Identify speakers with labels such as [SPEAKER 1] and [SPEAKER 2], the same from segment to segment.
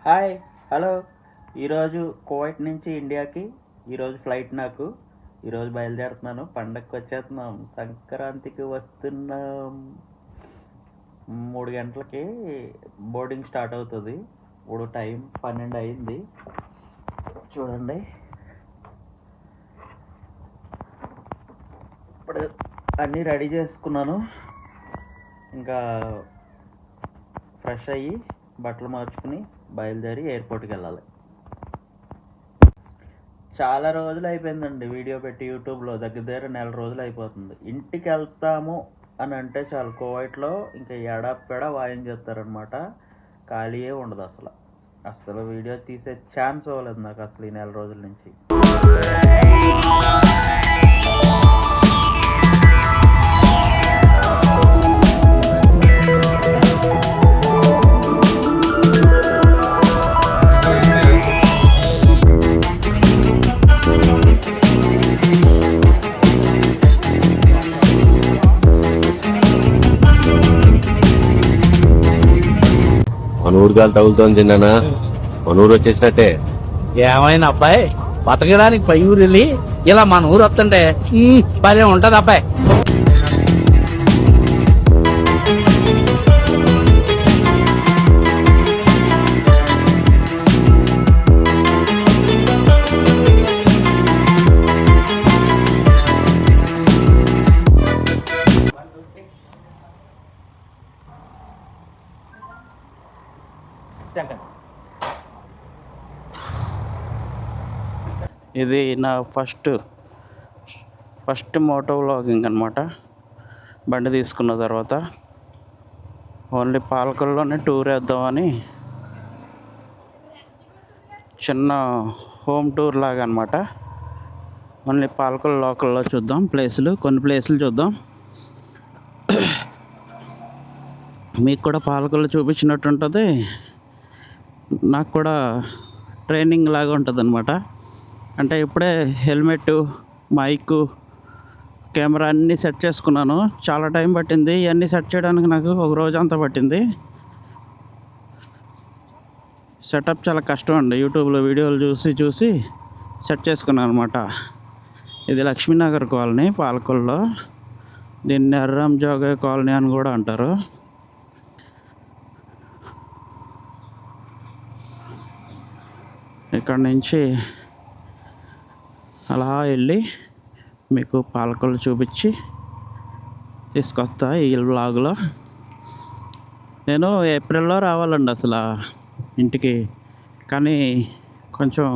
[SPEAKER 1] Hi hello. ఈరోజు Kuwait నుంచి ఇండియాకి ఈరోజు ఫ్లైట్ నాకు. ఈరోజు బయలుదేరుతున్నాను. పండగకి వచ్చేస్తున్నాం, సంక్రాంతికి వస్తున్నాం. 3 గంటలకి బోర్డింగ్ స్టార్ట్ అవుతుంది. ఇప్పుడు టైం 12 అయింది. చూడండి, ఇప్పుడు అన్నీ రెడీ చేసుకున్నాను. ఇంకా ఫ్రెష్ అయ్యి బట్టలు మార్చుకుని బయలుదేరి ఎయిర్పోర్ట్కి వెళ్ళాలి. చాలా రోజులు అయిపోయిందండి వీడియో పెట్టి యూట్యూబ్లో. దగ్గర నెల రోజులు అయిపోతుంది. ఇంటికి వెళ్తాము అని అంటే చాలు, కువైట్లో ఇంకా ఎడపెడ వాయించేస్తారనమాట. ఖాళీయే ఉండదు అసలు వీడియో తీసే ఛాన్స్ అవ్వలేదు నాకు అసలు ఈ నెల రోజుల నుంచి.
[SPEAKER 2] మన ఊరు గాలి తగులుతోంది చిన్న, మన ఊరు వచ్చేసినట్టే.
[SPEAKER 3] ఏమైనా అబ్బాయి, బతకడానికి పై ఊరు వెళ్ళి ఇలా మన ఊరు వస్తుంటే భలే ఉంటది అబ్బాయి.
[SPEAKER 1] ఇది నా ఫస్ట్ మోటో వ్లాగింగ్ అనమాట. బండి తీసుకున్న తర్వాత ఓన్లీ పాలకొల్లోనే టూర్ వేద్దామని చిన్న హోమ్ టూర్ లాగా అనమాట. ఓన్లీ పాలకొల్ లోకల్లో చూద్దాం కొన్ని ప్లేసులు చూద్దాం. మీకు కూడా పాలకొల్లు చూపించినట్టు ఉంటుంది, నాకు కూడా ట్రైనింగ్ లాగా ఉంటుంది అనమాట. అంటే ఇప్పుడే హెల్మెట్, మైక్, కెమెరా అన్నీ సెట్ చేసుకున్నాను. చాలా టైం పట్టింది ఇవన్నీ సెట్ చేయడానికి, నాకు ఒక రోజు అంతా పట్టింది. సెటప్ చాలా కష్టం అండి. యూట్యూబ్లో వీడియోలు చూసి సెట్ చేసుకున్నాను అనమాట. ఇది లక్ష్మీనగర్ కాలనీ పాలకొల్లో. దీన్ని అర్రామ్ జోగయ్య కాలనీ అని కూడా అంటారు. ఇక్కడ నుంచి అలా వెళ్ళి మీకు పాలకొల్లు చూపించి తీసుకొస్తా ఈ వ్లాగ్లో. నేను ఏప్రిల్లో రావాలండి అసలు ఇంటికి, కానీ కొంచెం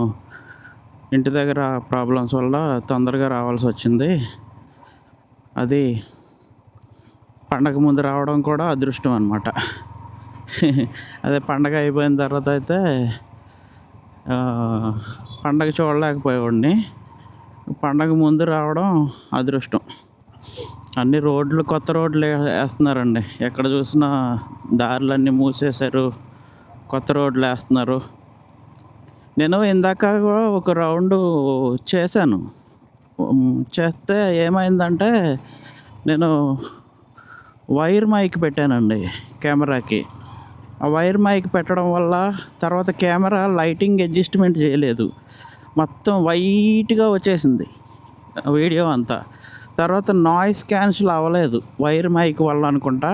[SPEAKER 1] ఇంటి దగ్గర ప్రాబ్లమ్స్ వల్ల తొందరగా రావాల్సి వచ్చింది. అది పండగ ముందు రావడం కూడా అదృష్టం అన్నమాట. అదే పండగ అయిపోయిన తర్వాత అయితే పండగ చూడలేకపోయేవాడిని. పండగ ముందు రావడం అదృష్టం. అన్ని రోడ్లు కొత్త రోడ్లు వేస్తున్నారండి. ఎక్కడ చూసినా దారులన్నీ మూసేశారు, కొత్త రోడ్లు వేస్తున్నారు. నేను ఇందాక ఒక రౌండ్ చేస్తే ఏమైందంటే, నేను వైర్ మైక్ పెట్టానండి కెమెరాకి. ఆ వైర్ మైక్ పెట్టడం వల్ల తర్వాత కెమెరా లైటింగ్ అడ్జస్ట్మెంట్ చేయలేదు, మొత్తం వైట్గా వచ్చేసింది వీడియో అంతా. తర్వాత నాయిస్ క్యాన్సిల్ అవ్వలేదు, వైర్ మైక్ వల్ల అనుకుంటా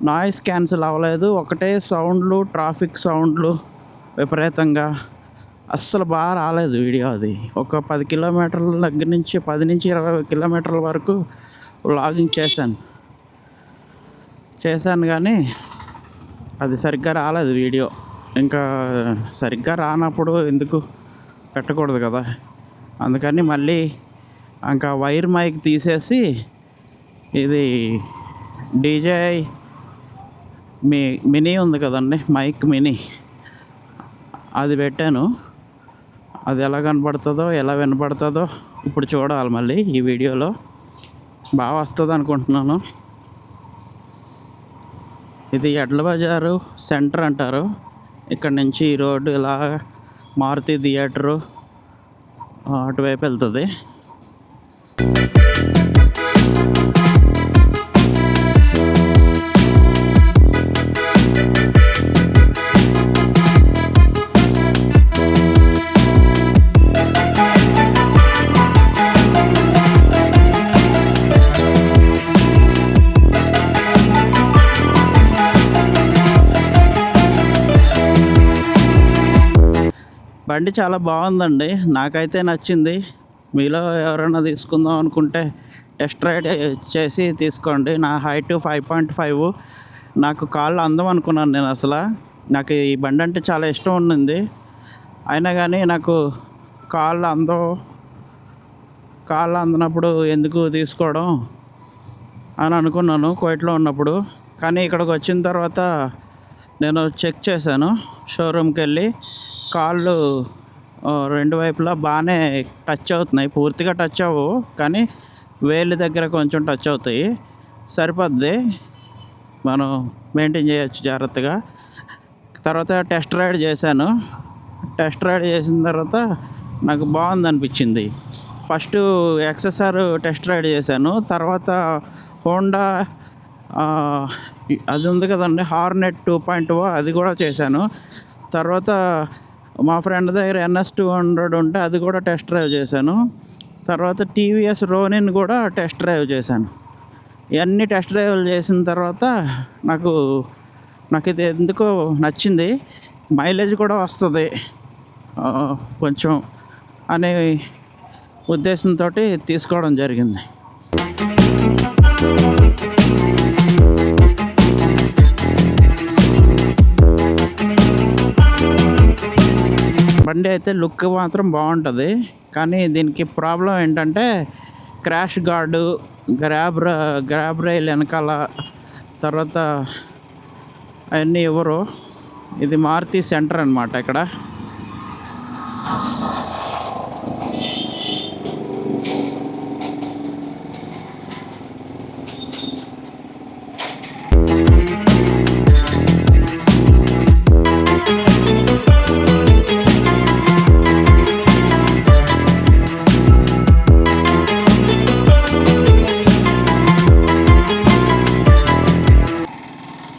[SPEAKER 1] నాయిస్ క్యాన్సిల్ అవ్వలేదు. ఒకటే సౌండ్లు, ట్రాఫిక్ సౌండ్లు విపరీతంగా, అస్సలు బాగా రాలేదు వీడియో. అది ఒక 10 కిలోమీటర్ల దగ్గర నుంచి 10 నుంచి 20 కిలోమీటర్ల వరకు వ్లాగింగ్ చేశాను కానీ అది సరిగ్గా రాలేదు వీడియో. ఇంకా సరిగ్గా రానప్పుడు ఎందుకు పెట్టకూడదు కదా, అందుకని మళ్ళీ ఇంకా వైర్ మైక్ తీసేసి ఇది DJI మినీ ఉంది కదండి, మైక్ మినీ, అది పెట్టాను. అది ఎలా కనపడుతుందో ఎలా వినపడుతుందో ఇప్పుడు చూడాలి. మళ్ళీ ఈ వీడియోలో బాగా వస్తుంది అనుకుంటున్నాను. ఇది ఎడ్ల బజారు సెంటర్ అంటారు. ఇక్కడ నుంచి ఈ రోడ్డు ఇలా మారుతి థియేటరు అటువైపు వెళ్తుంది. బండి చాలా బాగుందండి, నాకైతే నచ్చింది. మీలో ఎవరైనా తీసుకుందాం అనుకుంటే టెస్ట్ రైడ్ చేసి తీసుకోండి. నా హైట్ 5.5, నాకు కాళ్ళు అందం అనుకున్నాను నేను. అసలు నాకు ఈ బండి అంటే చాలా ఇష్టం ఉండింది, అయినా కానీ నాకు కాళ్ళు అందనప్పుడు ఎందుకు తీసుకోవడం అని అనుకున్నాను కువైట్లో ఉన్నప్పుడు. కానీ ఇక్కడికి వచ్చిన తర్వాత నేను చెక్ చేశాను, షోరూమ్కి వెళ్ళి. కాళ్ళు రెండు వైపులా బాగానే టచ్ అవుతున్నాయి, పూర్తిగా టచ్ అవ్వవు కానీ వేలు దగ్గర కొంచెం టచ్ అవుతాయి. సరిపోద్ది, మనం మెయింటైన్ చేయొచ్చు జాగ్రత్తగా. తర్వాత టెస్ట్ రైడ్ చేశాను. టెస్ట్ రైడ్ చేసిన తర్వాత నాకు బాగుంది అనిపించింది. ఫస్ట్ ఎక్స్ఎస్ఆర్ టెస్ట్ రైడ్ చేశాను, తర్వాత హోండా అది ఉంది కదండి, హార్నెట్ 2.0, అది కూడా చేశాను. తర్వాత మా ఫ్రెండ్ దగ్గర NS200 ఉంటే అది కూడా టెస్ట్ డ్రైవ్ చేశాను. తర్వాత టీవీఎస్ రోనిన్ కూడా టెస్ట్ డ్రైవ్ చేశాను. ఇవన్నీ టెస్ట్ డ్రైవ్లు చేసిన తర్వాత నాకు ఇది ఎందుకో నచ్చింది. మైలేజ్ కూడా వస్తుంది కొంచెం అనే ఉద్దేశంతో తీసుకోవడం జరిగింది. బండి అయితే లుక్ మాత్రం బాగుంటుంది, కానీ దీనికి ప్రాబ్లం ఏంటంటే క్రాష్ గార్డు, గ్రాబ్ రైల్ వెనకాల, తర్వాత అవన్నీ ఇవ్వరు. ఇది మారుతి సెంటర్ అన్నమాట. ఇక్కడ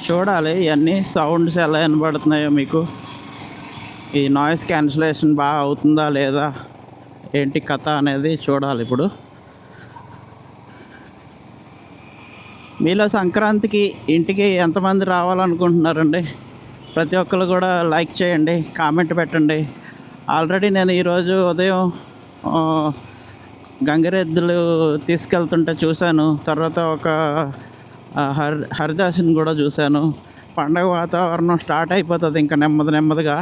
[SPEAKER 1] చూడాలి ఇవన్నీ సౌండ్స్ ఎలా వినబడుతున్నాయో మీకు, ఈ నాయిస్ క్యాన్సిలేషన్ బాగా అవుతుందా లేదా, ఏంటి కథ అనేది చూడాలి. ఇప్పుడు మీలో సంక్రాంతికి ఇంటికి ఎంతమంది రావాలనుకుంటున్నారండి? ప్రతి ఒక్కరు కూడా లైక్ చేయండి, కామెంట్ పెట్టండి. ఆల్రెడీ నేను ఈరోజు ఉదయం గంగిరెద్దులు తీసుకెళ్తుంటే చూశాను. తర్వాత ఒక హరిదాసుని కూడా చూశాను. పండగ వాతావరణం స్టార్ట్ అయిపోతుంది ఇంకా నెమ్మదిగా.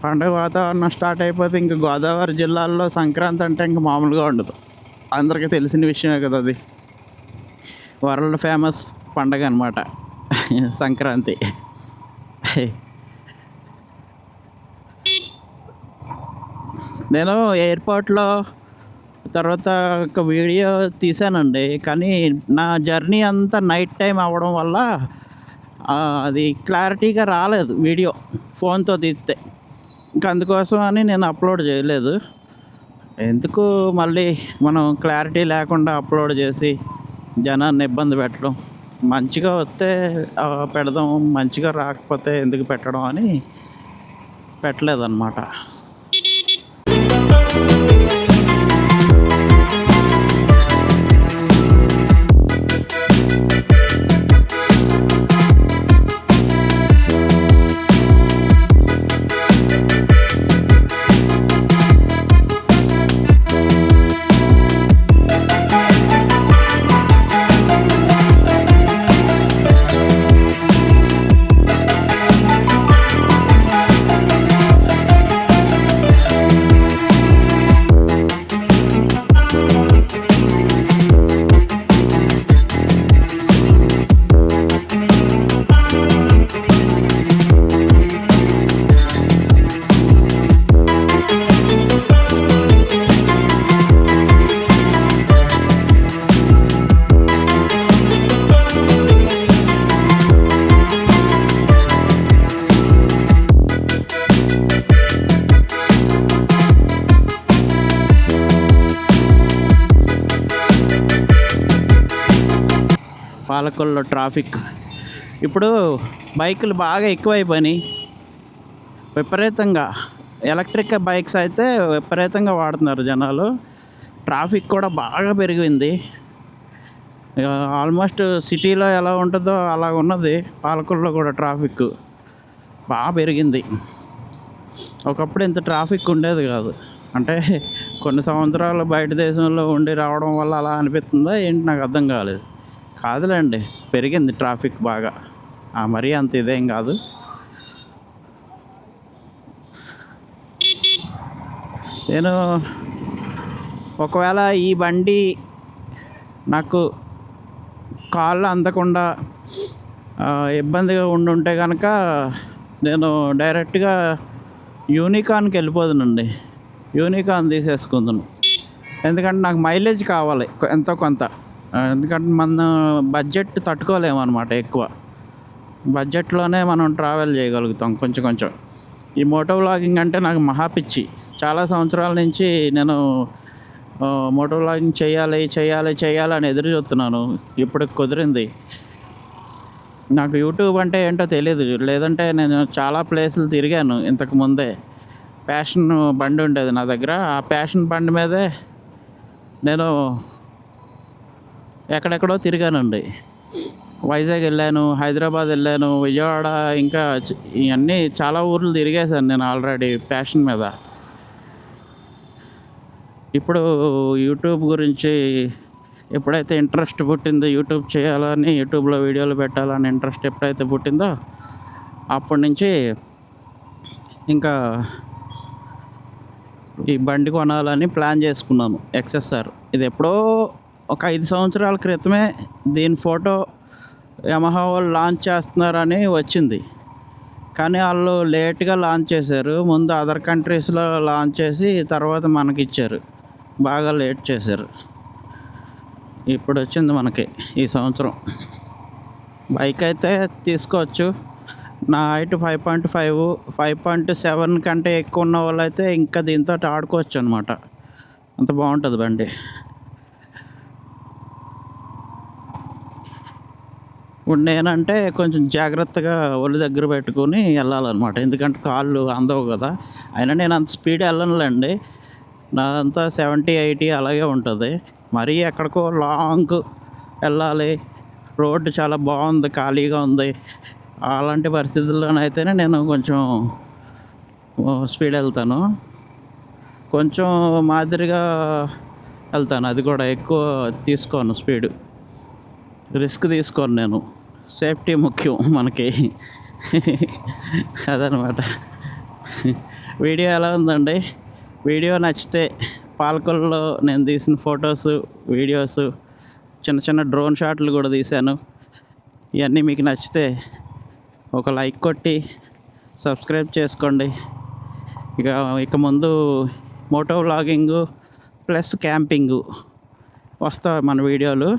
[SPEAKER 1] పండుగ వాతావరణం స్టార్ట్ అయిపోతే ఇంకా గోదావరి జిల్లాల్లో సంక్రాంతి అంటే ఇంకా మామూలుగా ఉండదు. అందరికీ తెలిసిన విషయమే కదా, అది వరల్డ్ ఫేమస్ పండగ అన్నమాట సంక్రాంతి. నేను ఎయిర్పోర్ట్లో తర్వాత ఒక వీడియో తీసానండి, కానీ నా జర్నీ అంతా నైట్ టైం అవ్వడం వల్ల అది క్లారిటీగా రాలేదు వీడియో, ఫోన్తో తీస్తే. ఇంకా అందుకోసం అని నేను అప్లోడ్ చేయలేదు. ఎందుకు మళ్ళీ మనం క్లారిటీ లేకుండా అప్లోడ్ చేసి జనాన్ని ఇబ్బంది పెట్టడం. మంచిగా వస్తే పెడదాం, మంచిగా రాకపోతే ఎందుకు పెట్టడం అని పెట్టలేదన్నమాట. పాలకొల్లో ట్రాఫిక్. ఇప్పుడు బైకులు బాగా ఎక్కువైపోయినాయి విపరీతంగా. ఎలక్ట్రిక్ బైక్స్ అయితే విపరీతంగా వాడుతున్నారు జనాలు. ట్రాఫిక్ కూడా బాగా పెరిగింది. ఆల్మోస్ట్ సిటీలో ఎలా ఉంటుందో అలా ఉన్నది పాలకొల్లో కూడా. ట్రాఫిక్ బాగా పెరిగింది. ఒకప్పుడు ఇంత ట్రాఫిక్ ఉండేది కాదు. అంటే కొన్ని సంవత్సరాలు బయట దేశంలో ఉండి రావడం వల్ల అలా అనిపిస్తుందా ఏంటి నాకు అర్థం కాలేదు. కాదులేండి, పెరిగింది ట్రాఫిక్ బాగా. మరీ అంత ఇదేం కాదు. నేను ఒకవేళ ఈ బండి నాకు కాళ్ళు అందకుండా ఇబ్బందిగా ఉండుంటే కనుక నేను డైరెక్ట్గా యూనికార్న్కి వెళ్ళిపోదునండి. యూనికార్న్ తీసేసుకుందును. ఎందుకంటే నాకు మైలేజ్ కావాలి ఎంతో కొంత. ఎందుకంటే మన బడ్జెట్ తట్టుకోలేమన్నమాట. ఎక్కువ బడ్జెట్లోనే మనం ట్రావెల్ చేయగలుగుతాం కొంచెం కొంచెం. ఈ మోటో వ్లాగింగ్ అంటే నాకు మహా పిచ్చి. చాలా సంవత్సరాల నుంచి నేను మోటో వ్లాగింగ్ చేయాలి అని ఎదురు చూస్తున్నాను. ఇప్పుడు కుదిరింది. నాకు యూట్యూబ్ అంటే ఏంటో తెలియదు. లేదంటే నేను చాలా ప్లేసులు తిరిగాను ఇంతకు ముందే. ప్యాషన్ బండి ఉండేది నా దగ్గర. ఆ ప్యాషన్ బండి మీదే నేను ఎక్కడెక్కడో తిరిగానండి. వైజాగ్ వెళ్ళాను, హైదరాబాద్ వెళ్ళాను, విజయవాడ, ఇంకా ఇవన్నీ చాలా ఊర్లు తిరిగేశాను నేను ఆల్రెడీ ప్యాషన్ మీద. ఇప్పుడు యూట్యూబ్ గురించి ఎప్పుడైతే ఇంట్రెస్ట్ పుట్టిందో, యూట్యూబ్ చేయాలని, యూట్యూబ్లో వీడియోలు పెట్టాలని ఇంట్రెస్ట్ ఎప్పుడైతే పుట్టిందో అప్పటి నుంచి ఇంకా ఈ బండి కొనాలని ప్లాన్ చేసుకున్నాను. ఎక్స్ఎస్ఆర్. ఇది ఎప్పుడో ఒక 5 సంవత్సరాల క్రితమే దీని ఫోటో యమహా వాళ్ళు లాంచ్ చేస్తున్నారని వచ్చింది. కానీ వాళ్ళు లేట్గా లాంచ్ చేశారు. ముందు అదర్ కంట్రీస్లో లాంచ్ చేసి తర్వాత మనకి ఇచ్చారు. బాగా లేట్ చేశారు. ఇప్పుడు వచ్చింది మనకి ఈ సంవత్సరం. బైక్ అయితే తీసుకోవచ్చు. నా హైట్ 5.5, 5.7 కంటే ఎక్కువ ఉన్న వాళ్ళు అయితే ఇంకా దీంతో ఆడుకోవచ్చు అనమాట. అంత బాగుంటుంది బండి. ఇప్పుడు నేనంటే కొంచెం జాగ్రత్తగా ఒళ్ళు దగ్గర పెట్టుకొని వెళ్ళాలన్నమాట. ఎందుకంటే కాళ్ళు అందవు కదా. అయినా నేను అంత స్పీడ్ వెళ్ళనులేండి. నాదంతా 70, 80 అలాగే ఉంటుంది. మరీ ఎక్కడికో లాంగ్ వెళ్ళాలి, రోడ్డు చాలా బాగుంది, ఖాళీగా ఉంది, అలాంటి పరిస్థితుల్లోనైతేనే నేను కొంచెం స్పీడ్ వెళ్తాను. కొంచెం మాదిరిగా వెళ్తాను. అది కూడా ఎక్కువ తీసుకోను స్పీడ్. రిస్క్ తీసుకోను నేను. సేఫ్టీ ముఖ్యం మనకి. అదనమాట. వీడియో ఎలా ఉందండి? వీడియో నచ్చితే పాలకొల్లో నేను తీసిన ఫొటోస్, వీడియోస్, చిన్న చిన్న డ్రోన్ షాట్లు కూడా తీశాను. ఇవన్నీ మీకు నచ్చితే ఒక లైక్ కొట్టి సబ్స్క్రైబ్ చేసుకోండి. ఇక ముందు మోటో వ్లాగింగు ప్లస్ క్యాంపింగు వస్తాయి మన వీడియోలు.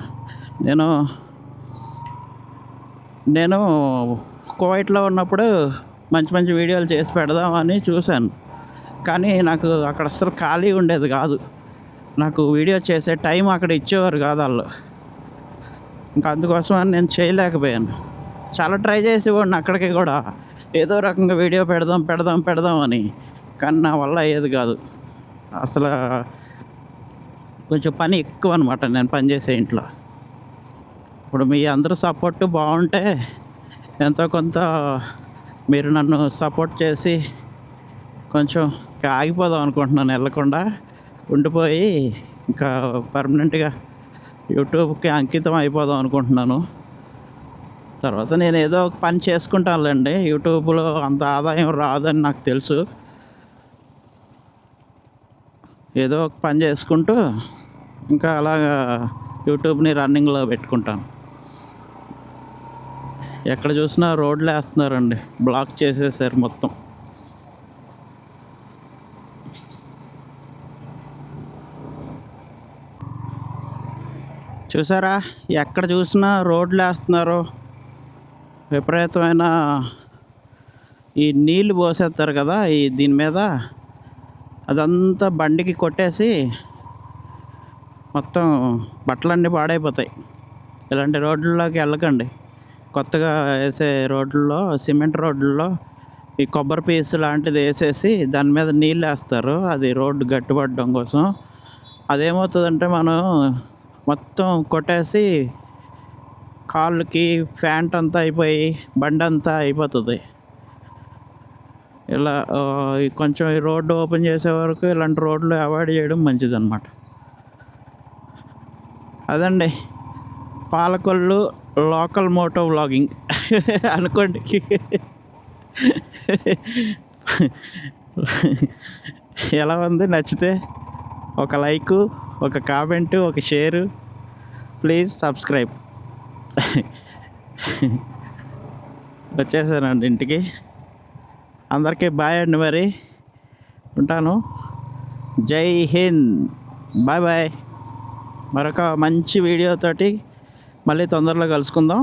[SPEAKER 1] నేను కువైట్లో ఉన్నప్పుడు మంచి మంచి వీడియోలు చేసి పెడదామని చూశాను. కానీ నాకు అక్కడ అసలు ఖాళీ ఉండేది కాదు. నాకు వీడియో చేసే టైం అక్కడ ఇచ్చేవారు కాదు వాళ్ళు. ఇంకా అందుకోసమని నేను చేయలేకపోయాను. చాలా ట్రై చేసేవాడిని అక్కడికి కూడా, ఏదో రకంగా వీడియో పెడదాం అని. కానీ నా వల్ల అయ్యేది కాదు అసలు. కొంచెం పని ఎక్కువ అనమాట నేను పనిచేసే ఇంట్లో. ఇప్పుడు మీ అందరూ సపోర్ట్ బాగుంటే ఎంతో కొంత మీరు నన్ను సపోర్ట్ చేసి కొంచెం ఆగిపోదాం అనుకుంటున్నాను. వెళ్ళకుండా ఉండిపోయి ఇంకా పర్మనెంట్గా యూట్యూబ్కి అంకితం అయిపోదాం అనుకుంటున్నాను. తర్వాత నేను ఏదో ఒక పని చేసుకుంటానులేండి. యూట్యూబ్లో అంత ఆదాయం రాదని నాకు తెలుసు. ఏదో ఒక పని చేసుకుంటూ ఇంకా అలాగా యూట్యూబ్ని రన్నింగ్లో పెట్టుకుంటాను. ఎక్కడ చూసినా రోడ్లు వేస్తున్నారండి, బ్లాక్ చేసేసారు మొత్తం. చూసారా, ఎక్కడ చూసినా రోడ్లు వేస్తున్నారు. విపరీతమైన ఈ నీళ్ళు పోసేస్తారు కదా దీని మీద, అదంతా బండికి కొట్టేసి మొత్తం బట్టలన్నీ పాడైపోతాయి. ఇలాంటి రోడ్లలోకి వెళ్ళకండి. కొత్తగా వేసే రోడ్లలో, సిమెంట్ రోడ్లలో ఈ కొబ్బరి పీసు లాంటిది వేసేసి దాని మీద నీళ్ళు వేస్తారు, అది రోడ్డు గట్టిపడడం కోసం. అదేమవుతుందంటే మనం మొత్తం కొట్టేసి కాళ్ళకి ఫ్యాంట్ అంతా అయిపోయి బండి అంతా అయిపోతుంది. ఇలా కొంచెం ఈ రోడ్డు ఓపెన్ చేసే వరకు ఇలాంటి రోడ్లు అవాయిడ్ చేయడం మంచిదన్నమాట. అదండి పాలకొల్లు లోకల్ మోటో వ్లాగింగ్ అనుకోండి. ఎలా ఉంది? నచ్చితే ఒక లైకు, ఒక కామెంటు, ఒక షేరు, ప్లీజ్ సబ్స్క్రైబ్. వచ్చేసానండి ఇంటికి. అందరికీ బాయ్ అండి, మరి ఉంటాను. జై హింద్, బాయ్ బాయ్. మరొక మంచి వీడియోతోటి మళ్ళీ తొందరలో కలుసుకుందాం.